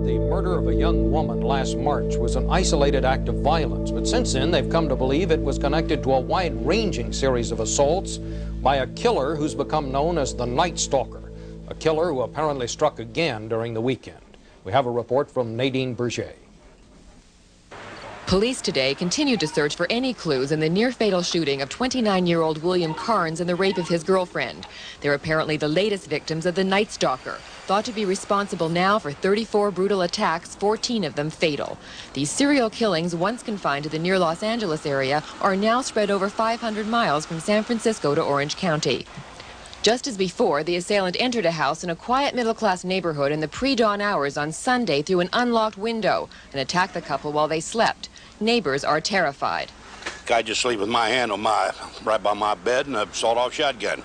the murder of a young woman last March was an isolated act of violence, but since then they've come to believe it was connected to a wide-ranging series of assaults by a killer who's become known as the Night Stalker, a killer who apparently struck again during the weekend. We have a report from Nadine Berger. Police today continue to search for any clues in the near-fatal shooting of 29-year-old William Carnes and the rape of his girlfriend. They're apparently the latest victims of the Night Stalker, thought to be responsible now for 34 brutal attacks, 14 of them fatal. These serial killings, once confined to the near Los Angeles area, are now spread over 500 miles from San Francisco to Orange County. Just as before, the assailant entered a house in a quiet middle-class neighborhood in the pre-dawn hours on Sunday through an unlocked window and attacked the couple while they slept. Neighbors are terrified. Guy just sleep with my hand on right by my bed and a sawed-off shotgun,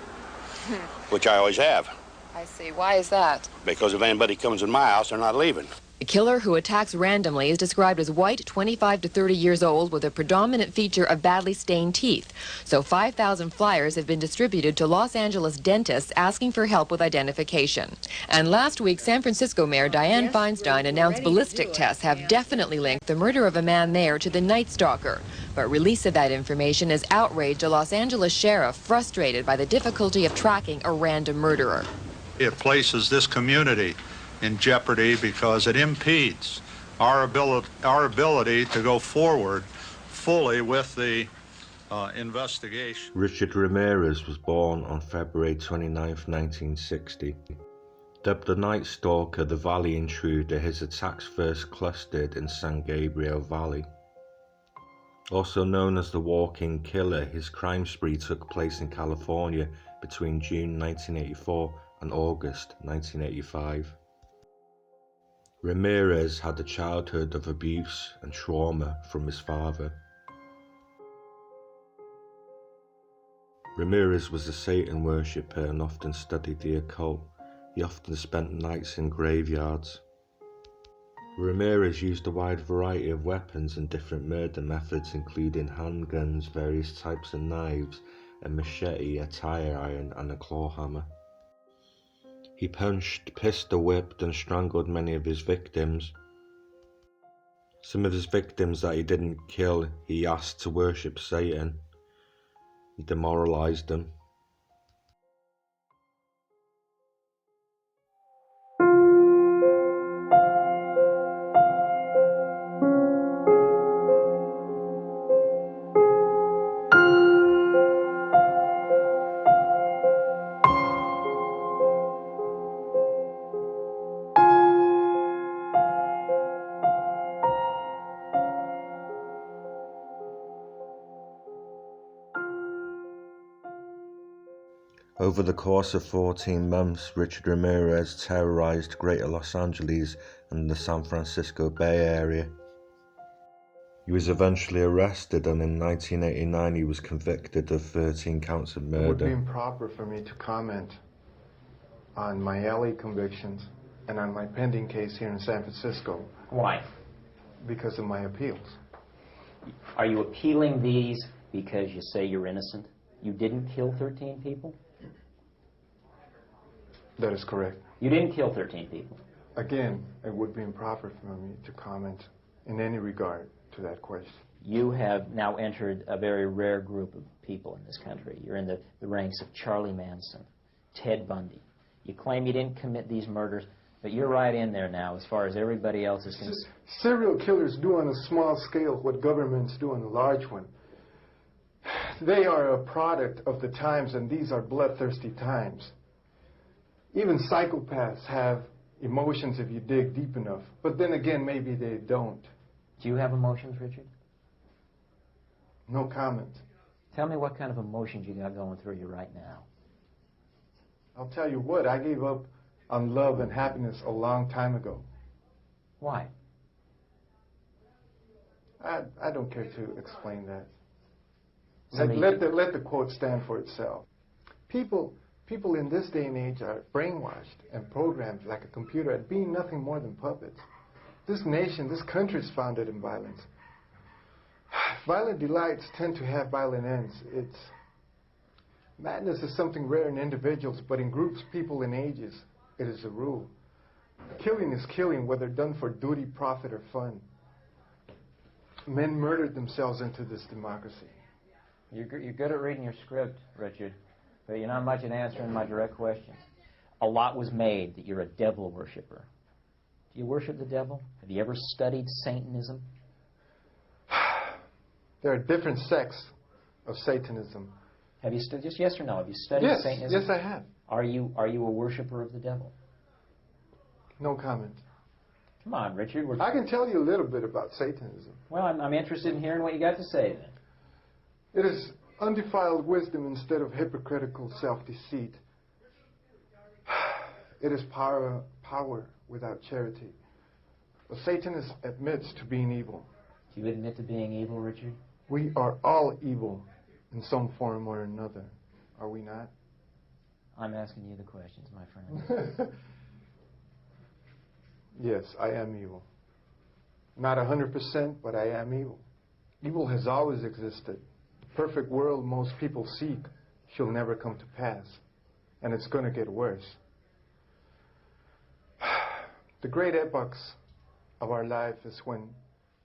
which I always have. I see. Why is that? Because if anybody comes in my house, they're not leaving. The killer, who attacks randomly, is described as white, 25 to 30 years old, with a predominant feature of badly stained teeth. So 5,000 flyers have been distributed to Los Angeles dentists asking for help with identification. And last week, San Francisco Mayor Dianne Feinstein announced ballistic tests have definitely linked the murder of a man there to the Night Stalker. But release of that information has outraged a Los Angeles sheriff frustrated by the difficulty of tracking a random murderer. It places this community in jeopardy because it impedes our ability to go forward fully with the investigation. Richard Ramirez was born on February 29, 1960. Dubbed the Night Stalker, the Valley Intruder, his attacks first clustered in San Gabriel Valley. Also known as the Walking Killer, his crime spree took place in California between June 1984 and August 1985. Ramirez had a childhood of abuse and trauma from his father. Ramirez was a Satan worshipper and often studied the occult. He often spent nights in graveyards. Ramirez used a wide variety of weapons and different murder methods, including handguns, various types of knives, a machete, a tire iron, and a claw hammer. He punched, pistol whipped, and strangled many of his victims. Some of his victims that he didn't kill, he asked to worship Satan. He demoralized them. Over the course of 14 months, Richard Ramirez terrorized Greater Los Angeles and the San Francisco Bay Area. He was eventually arrested, and in 1989 he was convicted of 13 counts of murder. It would be improper for me to comment on my LA convictions and on my pending case here in San Francisco. Why? Because of my appeals. Are you appealing these because you say you're innocent? You didn't kill 13 people? That is correct. You didn't kill 13 people? Again, it would be improper for me to comment in any regard to that question. You have now entered a very rare group of people in this country. You're in the ranks of Charlie Manson, Ted Bundy. You claim you didn't commit these murders, but you're right in there now as far as everybody else is concerned. Serial killers do on a small scale what governments do on a large one. They are a product of the times, and these are bloodthirsty times. Even psychopaths have emotions if you dig deep enough. But then again, maybe they don't. Do you have emotions, Richard? No comment. Tell me what kind of emotions you got going through you right now. I'll tell you what, I gave up on love and happiness a long time ago. Why? I don't care to explain that. Somebody... Let the quote stand for itself. People in this day and age are brainwashed and programmed like a computer at being nothing more than puppets. This nation, this country is founded in violence. Violent delights tend to have violent ends. Madness is something rare in individuals, but in groups, people, and ages, it is a rule. Killing is killing, whether done for duty, profit, or fun. Men murdered themselves into this democracy. You're good at reading your script, Richard, but you're not much at answering my direct questions. A lot was made that you're a devil worshiper. Do you worship the devil? Have you ever studied Satanism? There are different sects of Satanism. Have you just yes or no? Have you studied Satanism? Yes, I have. Are you a worshiper of the devil? No comment. Come on, Richard. I can tell you a little bit about Satanism. Well, I'm interested in hearing what you got to say then. It is undefiled wisdom instead of hypocritical self-deceit. It is power without charity. A Satanist admits to being evil. Do you admit to being evil, Richard? We are all evil in some form or another, are we not? I'm asking you the questions, my friend. Yes, I am evil. Not 100%, but I am evil. Evil has always existed. The perfect world most people seek shall never come to pass, and it's going to get worse. The great epochs of our life is when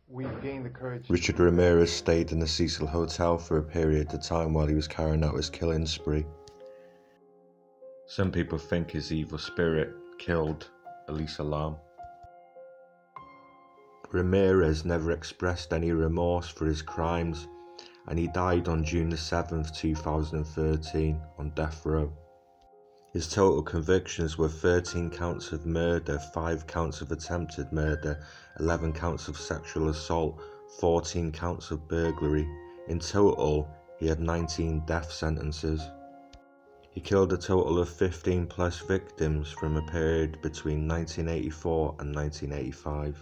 we gain the courage. Richard Ramirez stayed in the Cecil Hotel for a period of time while he was carrying out his killing spree. Some people think his evil spirit killed Elisa Lam. Ramirez never expressed any remorse for his crimes, and he died on June 7th, 2013 on death row. His total convictions were 13 counts of murder, 5 counts of attempted murder, 11 counts of sexual assault, 14 counts of burglary. In total, he had 19 death sentences. He killed a total of 15 plus victims from a period between 1984 and 1985.